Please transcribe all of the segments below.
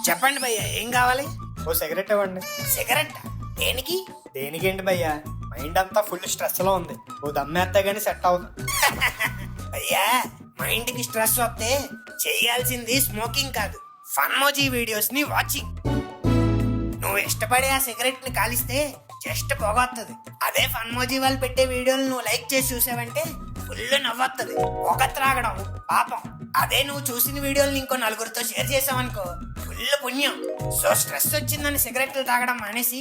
చెప్పండి భయ్యా, ఏం కావాలి? ఓ సిగరెట్ ఇవ్వండి. సిగరెట్? దేనికి? దేనికేంటి భయ్యా, మైండ్ అంతా ఫుల్ స్ట్రెస్ లో ఉంది. ఓ దమ్మేస్తే గానీ సెట్ అవుతుంది. భయ్యా, మైండ్ కి స్ట్రెస్ వస్తే చేయాల్సింది స్మోకింగ్ కాదు, ఫన్మోజీ వీడియోస్ ని వాచింగ్. నువ్వు ఇష్టపడే ఆ సిగరెట్ ని కాలిస్తే జస్ట్ పొగొత్తది. అదే ఫన్మోజీ వాళ్ళు పెట్టే వీడియోలు నువ్వు లైక్ చేసి చూసావంటే ఫుల్ నవ్వొత్తది. పొగ త్రాగడం పాపం. అదే నువ్వు చూసిన వీడియోలు ఇంకో నలుగురితో షేర్ చేసావనుకో ఫుల్ పుణ్యం. సో స్ట్రెస్ వచ్చిందని సిగరెట్లు తాగడం మానేసి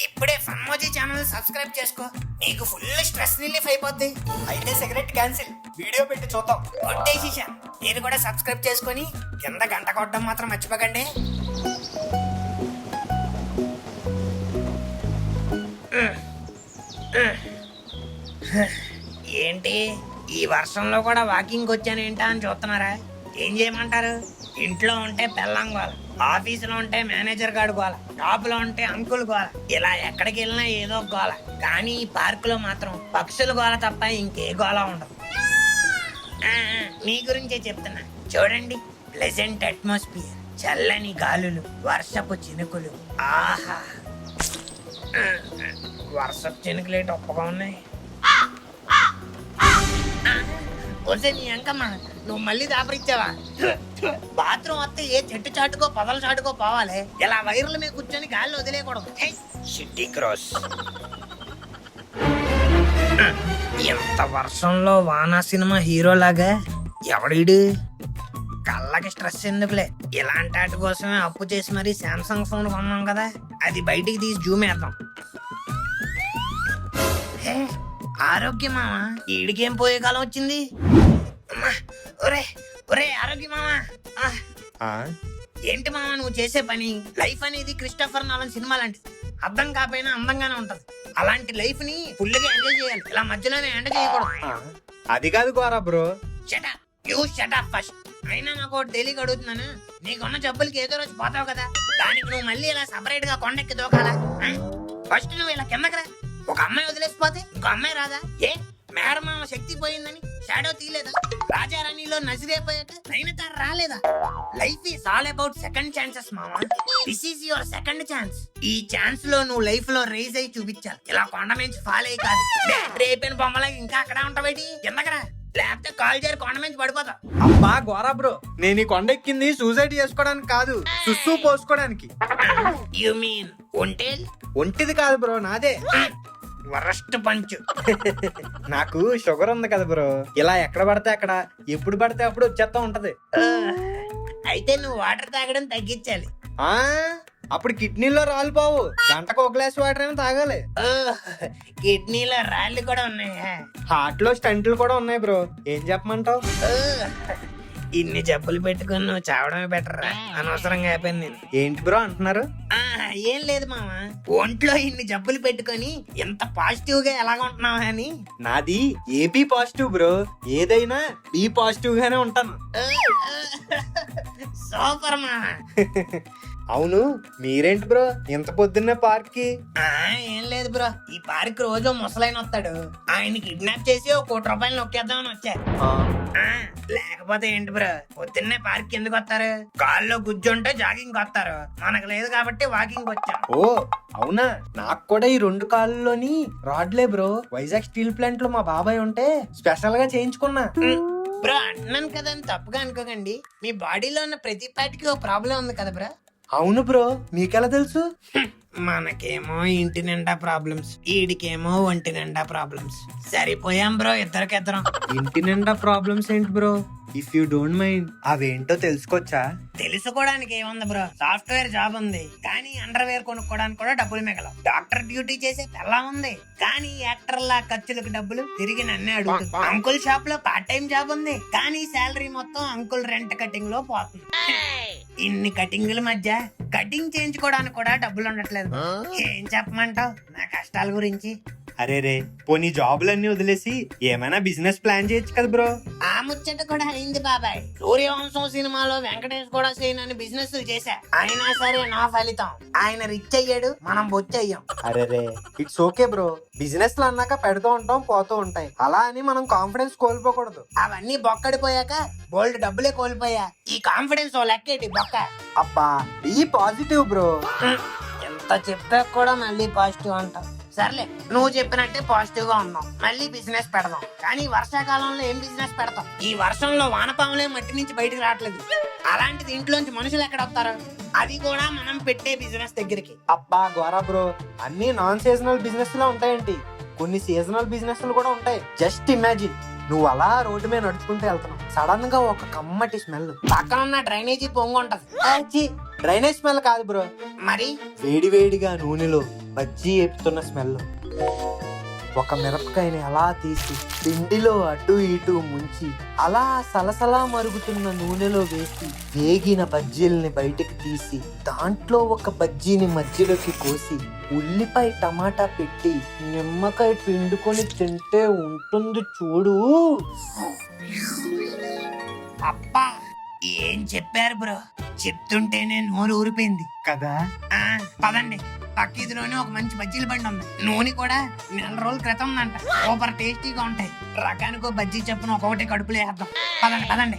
ఇప్పుడే ఫన్మోజీ ఛానల్ సబ్స్క్రైబ్ చేసుకో, నీకు ఫుల్ స్ట్రెస్ రిలీఫ్ అయిపోద్ది. అయితే సిగరెట్ క్యాన్సిల్, వీడియో పెట్టి చూద్దాం. కొట్టేసిషా, మీరు కూడా సబ్స్క్రైబ్ చేసుకొని కింద గంట కొట్టడం మాత్రం మర్చిపోకండి. ఏంటి ఈ వర్షంలో కూడా వాకింగ్ వచ్చాను ఏంటా అని చూస్తున్నారా? ఏం చేయమంటారు? ఇంట్లో ఉంటే పెళ్ళాం గోల, ఆఫీసులో ఉంటే మేనేజర్ గాడు గోల, షాప్ లో ఉంటే అంకుల్ గోల, ఇలా ఎక్కడికి వెళ్ళినా ఏదో గోల. కానీ ఈ పార్క్ లో మాత్రం పక్షుల గోల తప్ప ఇంకే గోల ఉండదు. మీ గురించే చెప్తున్నా చూడండి, ప్లెజెంట్ అట్మాస్ఫియర్, చల్లని గాలులు, వర్షపు చినుకులు. ఆహా, వర్షపు చినుకులేటి ఒప్పగా ఉన్నాయి. వస్తే నీ అంకమ్మ, నువ్వు మళ్ళీ దాపరిచ్చావా? బాత్రూమ్ వస్తే ఏ చెట్టు చాటుకో పొదల చాటుకో పోవాలి, ఇలా వైర్ల మీద కూర్చొని గాల్లో వదిలేయకూడదు. City cross. ఎంత వర్షంలో వానా సినిమా హీరోలాగా ఎవడీడు? కళ్ళకి స్ట్రెస్ ఎందుకులే, ఇలాంటి వాటి కోసమే అప్పు చేసి మరీ శాంసంగ్ ఫోన్ కొన్నాం కదా, అది బయటికి తీసి జూమ్ వేద్దాం. ఆరోగ్యమా, ఈడికేం పోయే కాలం వచ్చింది? ఒరే ఒరే ఆరోగ్య మామా, ఏంటి మామా నువ్వు చేసే పని? లైఫ్ అనేది క్రిస్టోఫర్ నోలన్ సినిమా లాంటిది, అర్థం కాకపోయినా అందంగానే ఉంటది. అలాంటి లైఫ్ ని ఫుల్ గా ఎంజాయ్ చేయాలి, ఇలా మధ్యలోనే ఎండ చేయకూడదు. అది కాదు Gora bro. Shut up, you shut up first. అయినా నాకు ఒకటి తెలియక అడుగుతున్నాను, నీకున్న జబ్బులకి ఏదో రోజు పోతావు కదా, దానికి నువ్వు మళ్ళీ ఇలా సపరేట్ గా కొండెక్కి దూకాలా? ఫస్ట్ నువ్వు ఇలా కిందకి రా. ఒక అమ్మాయి వదిలేసిపోతే ఇంకో అమ్మాయి రాదా? ఏ మేడమామ శక్తి పోయిందని షాడో తీయలేదా? రాజారాణిలో నసిరైపోయాక నైనతార రాలేదా? Life is all about second chances మామా. This is your second chance. ఈ ఛాన్స్ లో నువ్వు లైఫ్ లో రేజ్ అయి చూపించాలి, ఇలా కొండ నుంచి ఫాల్ అయ్యి కాదు. రేపిన బొమ్మలా ఇంకా అక్కడే ఉంటావేటి? కిందకరా, లేకపోతే కాల్ చేరి కొండ నుంచి పడిపోతా. అబ్బా గోరా బ్రో, నేను ఈ కొండ ఎక్కింది సూసైడ్ చేసుకోవడానికి కాదు, సుస్సు పోసుకోవడానికి. You mean ఒంటేల్? ఒంటిది కాదు బ్రో, నాదే. వరస్ట్ పంచు. నాకు షుగర్ ఉంది కదా బ్రో, ఇలా ఎక్కడ పడితే అక్కడ ఎప్పుడు పడితే అప్పుడు వచ్చేస్తా ఉంటది. అయితే నువ్వు వాటర్ తాగడం తగ్గించాలి. ఆ అప్పుడు కిడ్నీలో రాళ్ళు పోవు, గంటకు ఒక గ్లాస్ వాటర్ ఏమో తాగాలి. కిడ్నీలో రాళ్ళు కూడా ఉన్నాయా? హార్ట్ లో స్టంట్లు కూడా ఉన్నాయి బ్రో, ఏం చెప్పమంటావు? ఇన్ని జబ్బులు పెట్టుకుని నువ్వు చావడమే బెటర్ రా, అనవసరంగా అయిపోయింది నేను. ఏంటి బ్రో అంటున్నారు? ఏం లేదు మామ, ఒంట్లో ఇన్ని జబ్బులు పెట్టుకొని ఎంత పాజిటివ్ గా ఎలాగ ఉంటున్నావా అని. నాది ఏబీ పాజిటివ్ బ్రో, ఏదైనా బి పాజిటివ్ గానే ఉంటాను. సూపర్ మామ. అవును, మీరేంటి బ్రో ఇంత పొద్దున్నే పార్క్ కి? ఏం లేదు బ్రో, ఈ పార్క్ రోజు ముసలైన వస్తాడు, ఆయన కిడ్నాప్ చేసి ఒక ₹1 నొక్కేద్దామని వచ్చా. లేకపోతే ఏంటి బ్రో, పొద్దున్నే పార్క్ ఎందుకు వస్తారు? కాల్లో గుజ్జుంటే జాగింగ్ వస్తారు, మనకు లేదు కాబట్టి వాకింగ్ వచ్చాం. ఓ అవునా, నాకు కూడా ఈ 2 కాళ్ళలోని రాడ్లే బ్రో. వైజాగ్ స్టీల్ ప్లాంట్ లో మా బాబాయ్ ఉంటే స్పెషల్ గా చేయించుకున్నా. బ్రో అంటున్నాను కదా అని తప్పుగా అనుకోకండి, మీ బాడీలో ఉన్న ప్రతి పార్టీకి ఒక ప్రాబ్లం ఉంది కదా బ్రో. అవును బ్రో, మీకెలా తెలుసు? మనకేమో ఇంటి నిండా ప్రాబ్లమ్స్, ఈడికేమో ఒంటి నిండా ప్రాబ్లమ్స్. సరిపోయాం బ్రో ఇద్దరికిద్దరం. ఇంటి నిండా ప్రాబ్లమ్స్ ఏంటి bro? If you don't mind అవేంటో తెలుసుకోవచ్చా? తెలుసుకోవడానికి ఏముంది బ్రో, సాఫ్ట్వేర్ జాబ్ ఉంది కానీ అండర్వేర్ కొనుక్కోవడానికి కూడా డబ్బులు మిగలవు. డాక్టర్ డ్యూటీ చేసే పెళ్ళా ఉంది కానీ యాక్టర్ లా ఖర్చులకు డబ్బులు తిరిగి నన్నే అడుగుతుంది. అంకుల్ షాప్ లో పార్ట్ టైం జాబ్ ఉంది కానీ శాలరీ మొత్తం అంకుల్ రెంట్ కటింగ్ లో పోతుంది. ఇన్ని కటింగ్ల మధ్య కటింగ్ చేయించుకోవడానికి కూడా డబ్బులు ఉండట్లేదు. ఏం చెప్పమంటావు నా కష్టాల గురించి? అరే రే, పోనీ జాబులన్నీ వదిలేసి ఏమైనా బిజినెస్ ప్లాన్ చేయొచ్చు కదా బ్రో. ఆ ముచ్చట కూడా అయింది బాబాయ్. సూర్యవంశం సినిమాలో వెంకటేష్ కూడా చేయనని బిజినెస్ చేశా, అయినా సరే నా ఫలితం. ఆయన రిచ్ అయ్యాడు, మనం బొచ్చయ్యాం. అరే రే, ఇట్స్ ఓకే బ్రో, బిజినెస్ లో అన్నాక పెడుతూ ఉంటాం పోతూ ఉంటాయి, అలా అని మనం కాన్ఫిడెన్స్ కోల్పోకూడదు. అవన్నీ బొక్కడిపోయాక బోల్డ్ డబ్బులే కోల్పోయా, ఈ కాన్ఫిడెన్స్ ఓ లెక్కేటి బొక్క. అబ్బా ఈ పాజిటివ్ బ్రో. ఎంత చెప్పా కూడా మళ్ళీ పాజిటివ్ అంటావు. సర్లే, నువ్వు చెప్పినట్టే పాజిటివ్ గా ఉన్నాం. మళ్ళీ బిజినెస్ పెడదాం. కానీ వర్షాకాలంలో ఏం బిజినెస్ పెడతాం? ఈ వర్షంలో వానపాములే మట్టి నుంచి బయటకు రావట్లేదు. అలాంటిది ఇంట్లోంచి మనుషులు ఎక్కడ వస్తారు? అది కూడా మనం పెట్టే బిజినెస్ దగ్గరికి. అబ్బా గోరా బ్రో, అన్ని నాన్ సీజనల్ బిజినెస్ లో ఉంటాయండి. కొన్ని సీజనల్ బిజినెస్ కూడా ఉంటాయి. జస్ట్ ఇమాజిన్, నువ్వు అలా రోడ్డు మీద నడుచుకుంటూ వెళ్తున్నావు, సడన్ గా ఒక కమ్మటి స్మెల్. పక్కన ఉన్న డ్రైనేజీ పొంగు ఉంటది. డ్రైనేజ్ స్మెల్ కాదు బ్రో, మరి వేడివేడిగా నూనెలో బజ్జీ వేపుతున్న స్మెల్. ఒక మిరపకాయని అలా తీసి పిండిలో అటు ఇటు ముంచి అలా సలసలా మరుగుతున్న నూనెలో వేసి వేగిన బజ్జీల్ని బయటికి తీసి దాంట్లో ఒక బజ్జీని మధ్యలోకి కోసి ఉల్లిపాయ టమాటా పెట్టి నిమ్మకాయ పిండుకొని తింటే ఉంటుంది చూడు. అబ్బా ఏం చెప్పారు బ్రో, చెప్తుంటేనే నోరు ఊరిపోయింది కదా. పదండి, పక్కీదిలోనే ఒక మంచి బజ్జీల బండి ఉంది. నూనె కూడా 4 రోజుల క్రితం ఉందంట. సూపర్ టేస్టీగా ఉంటాయి. రకానికో బజ్జీ చెప్పున ఒక్కొక్కటి కడుపులో వేద్దాం. పదండి పదండి.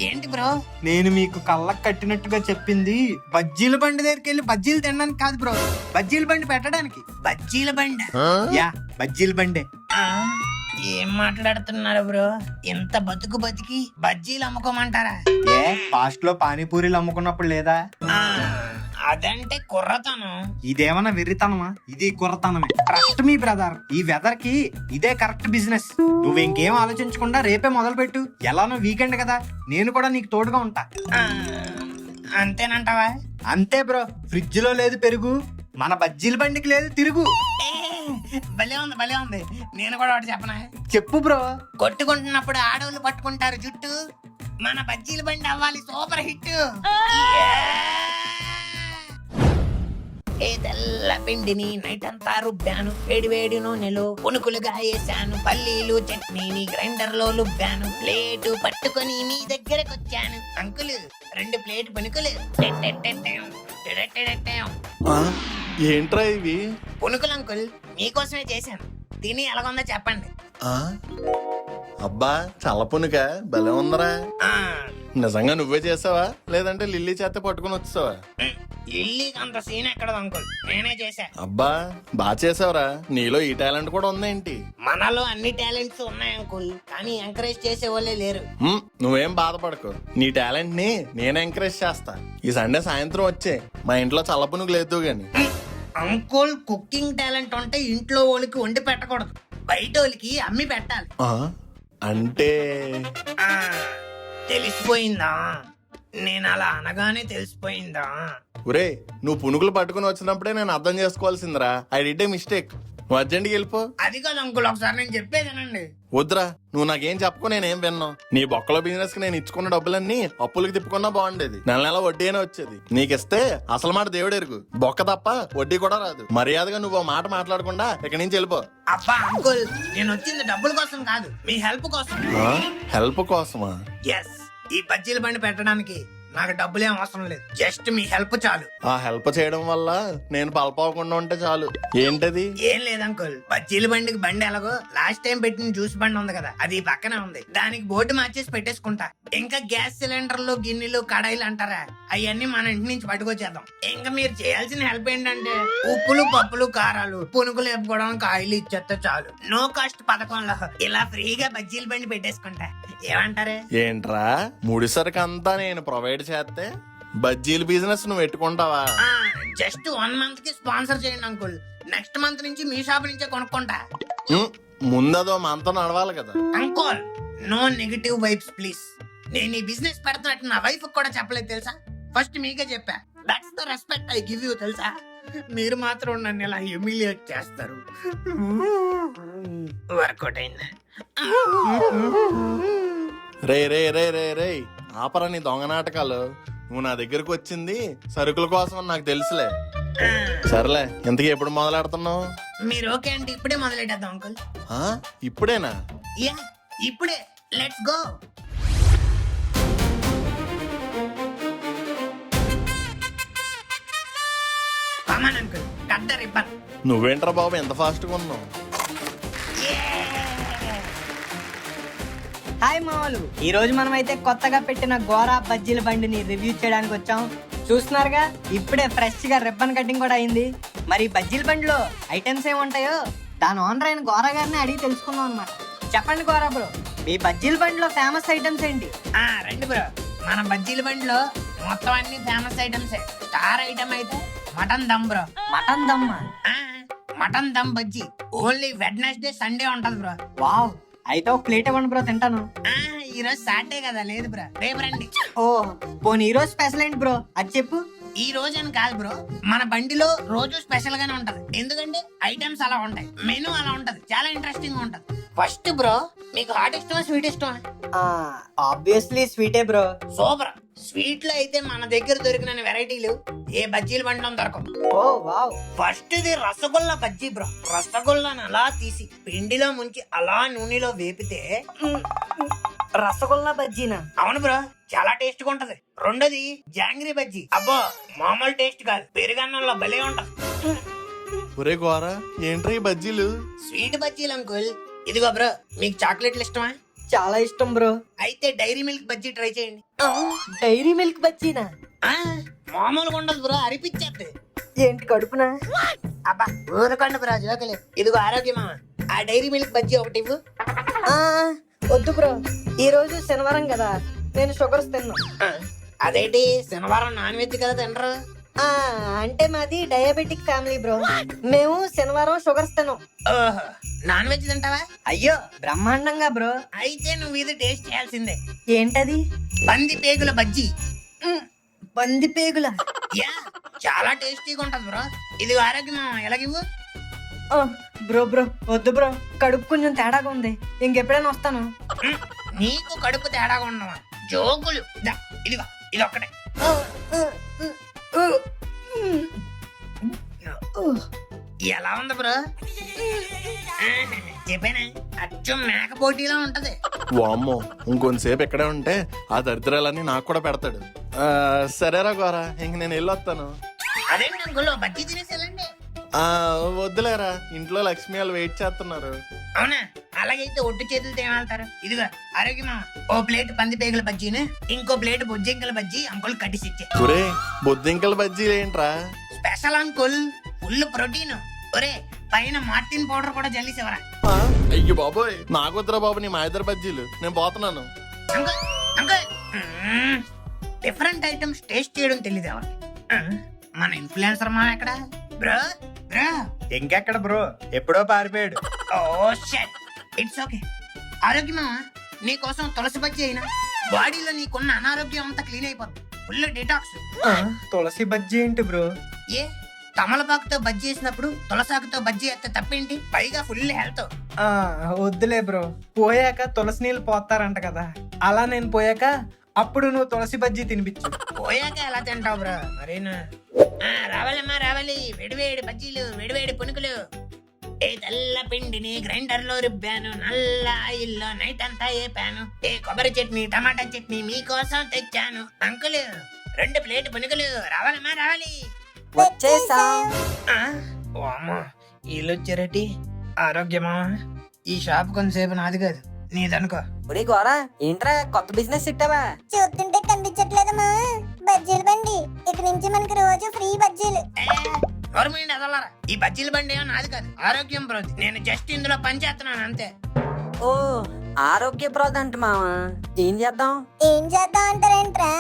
ఏంటి బ్రో? నేను మీకు కళ్ళకు కట్టినట్టుగా చెప్పింది బజ్జీల బండి దగ్గరికి వెళ్ళి బజ్జీలు తినడానికి కాదు బ్రో, బజ్జీల బండి పెట్టడానికి. బజ్జీల బండి? యా, బజ్జీల బండే. ఏం మాట్లాడుతున్నారు బ్రో? ఇంత బతుకు బతికి బజ్జీలు అమ్ముకోమంటారా? ఏ పాస్ట్ లో పానీపూరీలు అమ్ముకున్నప్పుడు లేదా? అదంటే కుర్రతనం. ఇదేమన్నా వెర్రితనమా? ఇది కుర్రతనమే. ట్రస్ట్ మీ బ్రదర్, ఈ వెదర్ కి ఇదే కరెక్ట్ బిజినెస్. నువ్వు ఇంకేం ఆలోచించకుండా రేపే మొదలు పెట్టు. ఎలానో వీకెండ్ కదా, నేను కూడా నీకు తోడుగా ఉంటా. అంతేనంటావా? అంతే బ్రో. ఫ్రిడ్జ్ లో లేదు పెరుగు, మన బజ్జీల బండికి లేదు తిరుగు. భలే ఉంది భలే ఉంది. నేను కూడా ఒకటి చెప్పనా? చెప్పు బ్రో. కొట్టుకుంటున్నప్పుడు ఆడవాళ్ళు పట్టుకుంటారు జుట్టు, మన బజ్జీల బండి అవ్వాలి సూపర్ హిట్. తెల్ల పిండిని నైట్ అంతా రుబ్బాను, వేడి వేడి నూనెలో పునుకులుగా వేసాను, పల్లీలు చట్నీని గ్రైండర్ లో లుబ్బాను, ప్లేటు పట్టుకొని మీ దగ్గరకు వచ్చాను. Uncle 2 plate punukulu. ఏంట్రా ఇవి? పునుకులు అంకుల్, మీకోసమే చేశాను. తిని ఎలాగుందో చెప్పండి. అబ్బా చల్లపునుక భలే ఉందరా. నిజంగా నువ్వే చేసావా లేదంటే లిల్లీ చేత పట్టుకుని వచ్చావా? లిల్లీకి అంత సీన్ ఎక్కడ అంకుల్, నేనే చేశా. అబ్బా బాగా చేసావురా. నీలో ఈ టాలెంట్ కూడా ఉందేంటి? మనలో అన్ని టాలెంట్స్ ఉన్నాయి అంకుల్, కానీ ఎంకరేజ్ చేసే వాళ్ళే లేరు. నువ్వేం బాధపడకు, నీ టాలెంట్ ని నేను ఎంకరేజ్ చేస్తా. ఈ సండే సాయంత్రం వచ్చే మా ఇంట్లో చల్లపునుకు లేదు గాని. అంకుల్ కుకింగ్ టాలెంట్ ఉంటే ఇంట్లో వాళ్ళకి వండి పెట్టకూడదు, బయట వాళ్ళకి అమ్మి పెట్టాలి. అంటే తెలిసిపోయిందా? నేను అలా అనగానే తెలిసిపోయిందా? ఒరే, నువ్వు పునుగులు పట్టుకుని వచ్చినప్పుడే నేను అర్థం చేసుకోవాల్సిందిరా. I did a mistake. నువ్వు అర్జెంట్కి వెళ్ళిపో. అది కాదు అంకుల్, ఒకసారి నేను చెప్పేదేనండి. వద్దురా, నువ్వు నాకేం చెప్పకు, నేనేం విన్నా. నీ బొక్కల బిజినెస్ కి నేను ఇచ్చుకున్న డబ్బులన్నీ అప్పులకి తిప్పుకున్నా బాగుండేది. నెల వడ్డీ అయినా వచ్చేది. నీకిస్తే అసలు మాట దేవుడు ఎరుగు, బొక్క తప్ప వడ్డీ కూడా రాదు. మర్యాదగా నువ్వు ఆ మాట మాట్లాడకుండా ఇక్కడి నుంచి వెళ్ళిపో. అబ్బా అంకుల్, నేను వచ్చింది డబ్బుల కోసం కాదు, మీ హెల్ప్ కోసం. హెల్ప్ కోసమా? ఎస్, ఈ బజ్జీల బండి పెట్టడానికి నాకు డబ్బులేం అవసరం లేదు, జస్ట్ మీ హెల్ప్ చాలు. ఆ హెల్ప్ చేయడం వల్ల నేను పలపకుండా ఉంటే చాలు. ఏంటది? ఏం లేదు అంకుల్, బజ్జీల బండికి బండి ఎలాగో లాస్ట్ టైం పెట్టిన జ్యూస్ బండి ఉంది కదా, అది పక్కనే ఉంది. దానికి బోర్డు మార్చేసి పెట్టేసుకుంటా. ఇంకా గ్యాస్ సిలిండర్లు గిన్నెలు కడాయిలు అంటారా, అవన్నీ మన ఇంటి నుంచి పట్టుకొచ్చేద్దాం. ఇంకా మీరు చేయాల్సిన హెల్ప్ ఏంటంటే ఉప్పులు పప్పులు కారాలు పునుకులు వేపుకోవడానికి ఆయిల్ ఇచ్చేస్తే చాలు. నో కాస్ట్ పథకంలో ఇలా ఫ్రీగా బజ్జీల బండి పెట్టేసుకుంటా. ఏమంటారే? ఏంట్రా ముడిసరికి అంతా నేను ప్రొవైడ్ చేస్తే బజ్జీల బిజినెస్ నువ్వు పెట్టుకుంటావా? జస్ట్ 1 month కి స్పాన్సర్ చేయండి అంకుల్, నెక్స్ట్ మంత్ నుంచి మీ షాప్ నుంచే కొనుక్కుంటా. ముందదో మనతో నడవాలి కదా uncle. No negative vibes please. నేను ఈ బిజినెస్ పెడుతున్నట్టు నా వైఫ్ కూడా చెప్పలేదు తెలుసా, ఫస్ట్ మీకే చెప్పా. That's the respect I give you తెలుసా. మీరు మాత్రం నన్ను ఇలా హ్యూమిలియేట్ చేస్తారు. వర్కౌట్ అయిందా? రే రే రే రే రే ఆపరా నీ దొంగ నాటకాలు. నువ్వు నా దగ్గరకు వచ్చింది సరుకుల కోసం అని నాకు తెలుసులే. సర్లే, ఇంతకీ ఎప్పుడు మొదలెడుతున్నావు? మీరు ఓకే అంటే ఇప్పుడే మొదలెట్టేద్దాం అంకుల్. ఇప్పుడేనా? యా ఇప్పుడే, let's go. Come on uncle, cut the ribbon. నువ్వేంట్రా బాబు ఎంత ఫాస్ట్ గా ఉన్నావు? హాయ్ మామూలు ఈ రోజు మనం అయితే కొత్తగా పెట్టిన గోరా బజ్జీల బండిని రివ్యూ చేయడానికి వచ్చాం. చూస్తున్నారుగా ఇప్పుడే ఫ్రెష్ గా రిబ్బన్ కటింగ్ కూడా అయింది. మరి ఈ బజ్జీల బండిలో ఐటమ్స్ ఏముంటాయో దాని ఓనర్ అయిన గోరా గారిని అడిగి తెలుసుకుందాం అనమాట. చెప్పండి గోరా బ్రో, మీ బజ్జీల బండిలో ఫేమస్ ఐటమ్స్ ఏంటి? రండి బ్రో, మన బజ్జీల బండిలో మొత్తం అన్ని ఫేమస్ ఐటమ్స్. స్టార్ ఐటమ్ అయితే మటన్ దమ్ బ్రో. మటన్ దమ్మా? Mutton dum bajji only Wednesday Sunday ఉంటది బ్రో. వావ్, అయితే ఒక ప్లేట్ ఇవ్వండి బ్రో, తింటాను. ఈ రోజు సాటర్డే కదా, లేదు బ్రో, రేపు రండి. ఓ పోనీ ఈ రోజు స్పెషల్ ఏంటి బ్రో, అది చెప్పు. ఈ రోజు అని కాదు బ్రో, మన బండిలో రోజు స్పెషల్ గానే ఉంటది. ఎందుకంటే ఐటమ్స్ అలా ఉంటాయి, మెనూ అలా ఉంటది, చాలా ఇంట్రెస్టింగ్ గా ఉంటది. ఫస్ట్ బ్రో, మీకు హాట్ ఇష్టమా స్వీట్ ఇష్టమా? ఆబ్వియస్లీ స్వీటే బ్రో. సూపర్. స్వీట్ లో అయితే మన దగ్గర దొరికిన వెరైటీలు ఏ బజ్జీల బండిలో దొరకవు. ఓ వావ్. ఫస్ట్ ఇది రసగుల్లా బజ్జీ బ్రో. రసగుల్లాను అలా తీసి పిండిలో ముంచి అలా నూనెలో వేపితే రసగుల్లా బజ్జీనా? అవును బ్రో, చాలా టేస్ట్ గా ఉంటది. రెండోది జాంగ్రీ బజ్జీ. అబ్బో మామూలు టేస్ట్ కాదు, పెరుగన్నంలో భలే ఉంటది. ఒరే గోరా, ఏంట్రా ఈ బజ్జీలు? స్వీట్ బజ్జీలు అంకుల్. ఇదిగో బ్రో, మీకు చాక్లెట్లు ఇష్టమా? చాలా ఇష్టం బ్రో. అయితే డైరీ మిల్క్ బజ్జీ ట్రై చేయండి. డైరీ మిల్క్ బజ్జీనా? మామూలుగా ఉండదు బ్రో, అరిపించేది. ఏంటి కడుపునా? అబ్బా ఊరకండి బ్రో, జోకలే. ఇదిగో ఆరోగ్యమా, ఆ డైరీ మిల్క్ బజ్జీ ఒకటి ఇవ్వు. వద్దు బ్రో, ఈ రోజు శనివారం కదా, నేను షుగర్స్ తిన్నా. అదేంటి శనివారం నాన్ వెజ్ కదా తినరు? అంటే మాది డయాబెటిక్ ఫ్యామిలీ బ్రో, మేము శనివారం షుగర్స్ తిన్నాం. ఓహో, నాన్ వెజ్ తింటావా? అయ్యో బ్రహ్మాండంగా బ్రో. అయితే నువ్వు ఇది టేస్ట్ చేయాల్సిందే. ఏంటది? పంది పేగుల బజ్జీ. పంది పేగుల? యా, చాలా టేస్టీగా ఉంటది బ్రో. ఇది ఆరోగ్యమా, ఎలాగివ్వు. బ్రో బ్రో వద్దు బ్రో, కడుపు కొంచెం తేడాగా ఉంది, ఇంకెప్పుడైనా వస్తాను. నీకు కడుపు తేడాగా ఉండవా? జోకులు. ఇదిగో ఇది ఒక్కటే. ఎలా ఉంది బ్రో? చెప్పానా, అచ్చం మేక పోటీలో ఉంటది. వామ్మో, ఇంకొంతసేపు ఇక్కడే ఉంటే ఆ దరిద్రాలన్నీ నాకు కూడా పెడతాడు. సరేరా గోరా, ఇంక నేను వెళ్ళొస్తాను. అదేంటి అంకుల్, బజ్జీ తినేసేయాలండి. వద్దులేరా, ఇంట్లో లక్ష్మి వాళ్ళు వెయిట్ చేస్తున్నారు. అవునా? అలాగైతే ఒట్టు చేతులతో ఏమవుతారు. ఇదిగో ఆరోగ్యమా, ఓ ప్లేట్ పంది పేగుల బజ్జీని, ఇంకో ప్లేట్ బొజ్జింకల బజ్జీ అంకుల్ కట్టిసిచ్చే. ఒరే, బొద్దింకల బజ్జీలు ఏంట్రా? Special uncle, full protein. ఒరే, పైన మార్టిన్ పౌడర్ కూడా జల్లిసేవరా. అయ్యో బాబోయ్, నాకొద్దురా బాబు నీ మా ఇద్దరు బజ్జీలు, నేను పోతున్నాను. Uncle uncle, different items taste చేయడం తెలియదు ఎవరికి. మన ఇన్ఫ్లుయెన్సర్ మా ఎక్కడ? Bro bro. ఇంకెక్కడ బ్రో, ఎప్పుడో పారిపోయాడు. ఓ షట్, ఇట్స్ ఓకే. ఆరోగ్యమా, నీకోసం తులసి బజ్జీ అయినా బాడీలో నీకున్న అనారోగ్యం అంతా క్లీన్ అయిపోతుంది. Full detox. తులసి బజ్జీ ఏంటి బ్రో? ఏ, తమలపాకుతో బజ్జీ వేసినప్పుడు తులసాకుతో బజ్జీ వేస్తే తప్పేంటి? పైగా ఫుల్ హెల్త్. వద్దులే బ్రో, పోయాక తులసి నీళ్ళు పోతారంట కదా, అలా నేను పోయాక అప్పుడు నువ్వు తులసి బజ్జీ తినిపించు. పోయాక ఎలా తింటావు బ్రో? మరేనా? రావాలమ్మా రావాలి, వేడివేడి బజ్జీలు, వేడివేడి పునుకులు. ఏ తెల్ల పిండిని గ్రైండర్ లో రుబ్బాను, నల్ల ఆయిల్లో నైట్ అంతా వేపాను. ఏ కొబ్బరి చట్నీ టమాటా చట్నీ మీకోసం తెచ్చాను. Uncle 2 plate punukulu. రావాలమ్మా రావాలి. ఇల్లు వచ్చారటి. ఆరోగ్యమా, ఈ షాప్ కొంతసేపు నాది కాదు, నీదనుకో. ఒరే గోరా, ఏంట్రా కొత్త బిజినెస్ ఇట్టావా? చూస్తుంటే కనిపించట్లేదమ్మా, బజ్జీల బండి. ఇక నుంచి మనకి రోజు ఫ్రీ బజ్జీలు. గవర్నమెంట్ అదలరా, ఈ బజ్జీల బండి ఏమో నాది కాదు, ఆరోగ్యం ప్రోది. నేను జస్ట్ ఇందులో పని చేస్తున్నాను అంతే. ఓ ఆరోగ్య ప్రోద్ అంట మావా, ఏం చేద్దాం? ఏం చేద్దాం అంటారేంట్రా?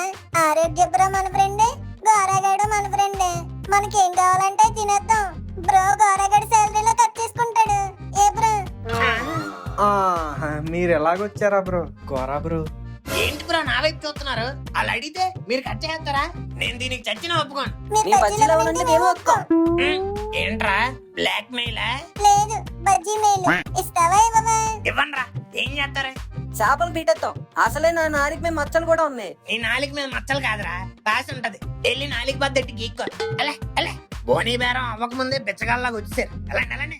ఆరోగ్యపురం మన ఫ్రెండే, గోరాగాడు మన ఫ్రెండే. మనకేం కావాలంటే తినేద్దాం. బ్రో గోరాగాడి శాలరీలో కట్ చేసుకుంటాడు. ఏ బ్రో? మీరు ఎలాగొచ్చారా బ్రో? గోరా బ్రో. ఏంటి బ్రో నా వైపు చూస్తున్నారు? అలా అడిగితే మీరు కట్ చేస్తారా? నేను దీనికి చచ్చిన ఒప్పుకోను. మీరు బజ్జీల గురించి మేము ఒప్పుకోం. ఏంట్రా బ్లాక్ మెయిలా? లేదు, బజ్జీ మేలు. ఇస్తావా ఇవ్వవా? ఇవ్వనరా, ఏం చేస్తారా? చేపలు పీటెత్తాం. అసలే నా నారికి మేము మచ్చలు కూడా ఉన్నాయి. నీ నాలుగు మీద మచ్చలు కాదురా, పాస్ ఉంటది. వెళ్ళి నాలుగు బద్దెట్టి గీక్కో. అలా అలా బోనీ బేరం అవ్వక ముందే బిచ్చగాళ్ళలాగా వచ్చేసారు. అలాంటి అలానే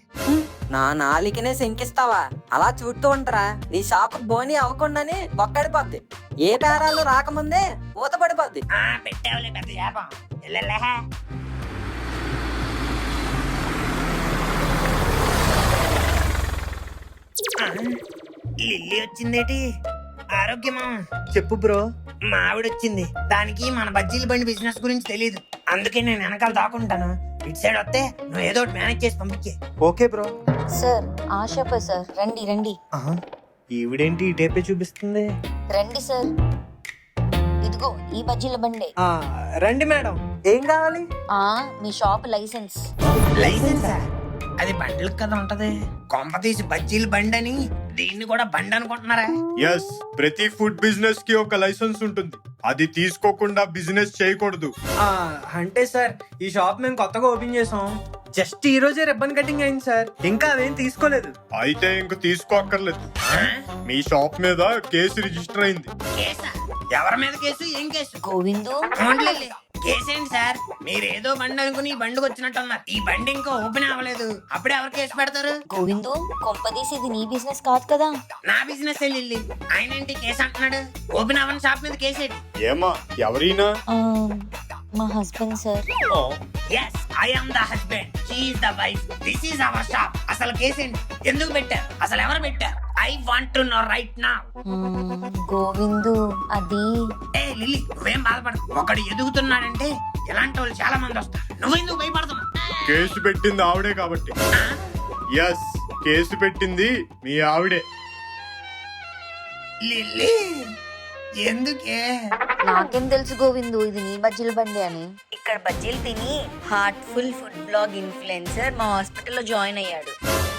నా నాలికనే శంకిస్తావా? అలా చూస్తూ ఉంటారా? నీ షాపు బోని అవ్వకుండానే బొక్కడిపోద్ది. ఏ బేరాలు రాకముందే ఊత పడిపోద్ది. పెట్టావులే పెద్ద చేపం. వెళ్ళలే. లిల్లీ వచ్చిందేటి? ఆరోగ్యమా? చెప్పు బ్రో. మా ఆవిడ వచ్చింది. దానికి మన బజ్జీల బండి బిజినెస్ గురించి తెలియదు. అందుకే నేను వెనకాల దాక్కుంటాను. ఇటు సైడ్ వస్తే నువ్వు ఏదో ఒకటి మేనేజ్ చేసి పంపించే. Okay bro. సార్ ఆశాప సార్, రండి రండి ఈవిడేంటి ఈ టేపే చూపిస్తుంది? రండి సార్. ఇదిగో ఈ బజ్జీల బండే. రండి మేడం, ఏం కావాలి? మీ షాప్ లైసెన్స్. లైసెన్సా? అది బండ్లకు కదా ఉంటది. కొంప తీసి బజ్జీల బండి అని దీన్ని కూడా బండి అనుకుంటున్నారా? ఎస్, ప్రతి ఫుడ్ బిజినెస్ కి ఒక లైసెన్స్ ఉంటుంది. అది తీసుకోకుండా బిజినెస్ చేయకూడదు. అంటే సార్, ఈ షాప్ మేము కొత్తగా ఓపెన్ చేసాం. జస్ట్ ఈ రోజే రిబ్బన్ కటింగ్ అయింది సార్. ఇంకా అవేం తీసుకోలేదు. అయితే ఇంక తీసుకోక్కర్లేదు. మీ షాప్ మీద కేసు రిజిస్టర్ అయింది. కేసా? ఎవరి మీద కేసు? ఏం కేసు? గోవిందు అవునులేండి. కేసేంటి సార్? మీరు ఏదో బండి అనుకుని ఈ బండికి వచ్చినట్టు ఉన్నారు. ఈ బండి ఇంకా ఓపెన్ అవ్వలేదు, అప్పుడే ఎవరు కేసు పెడతారు? గోవిందు, కొంపదీసి ఇది నీ బిజినెస్ కాదు కదా? నా బిజినెస్ వెళ్ళి ఆయన ఏంటి కేసు అంటున్నాడు? ఓపెన్ అవ్వని షాప్ మీద కేసేది. ఏమా, ఎవరైనా? మా husband sir. yes I am the husband, she is the wife, this is our shop. అసలు కేసేంటి? ఎందుకు పెట్టారు? అసలు ఎవరు పెట్టారు? I want to know right now. Govindu, అది ఏ లిల్లీ, నువ్వేం బాధపడు. ఒకడు ఎదుగుతున్నాడంటే ఇలాంటి వాళ్ళు చాలా మంది వస్తారు. నువ్వెందుకు భయపడుతున్నావు? కేసు పెట్టింది ఆవిడే కాబట్టి. ఎస్, కేసు పెట్టింది మీ ఆవిడే. లిల్లీ, ఎందుకే? నాకేం తెలుసు గోవిందు, ఇది నీ బజ్జీల బండి అని. ఇక్కడ బజ్జీలు తిని హార్ట్ఫుల్ ఫుడ్ బ్లాగ్ ఇన్ఫ్లుయెన్సర్ మా హాస్పిటల్లో జాయిన్ అయ్యాడు.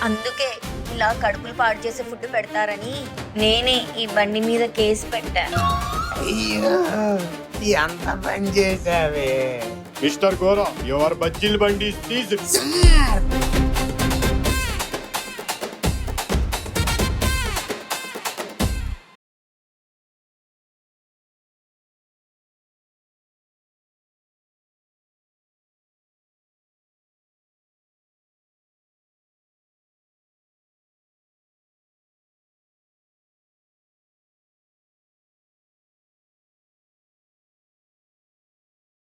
అందుకే ఇలా కడుపులు పాడు చేసే ఫుడ్ పెడతారని నేనే ఈ బండి మీద కేసు పెట్టాను. అయ్యో, ఎంత పని చేసావే. మిస్టర్ గోరా, యువర్ బజ్జీల బండి is seized. సార్,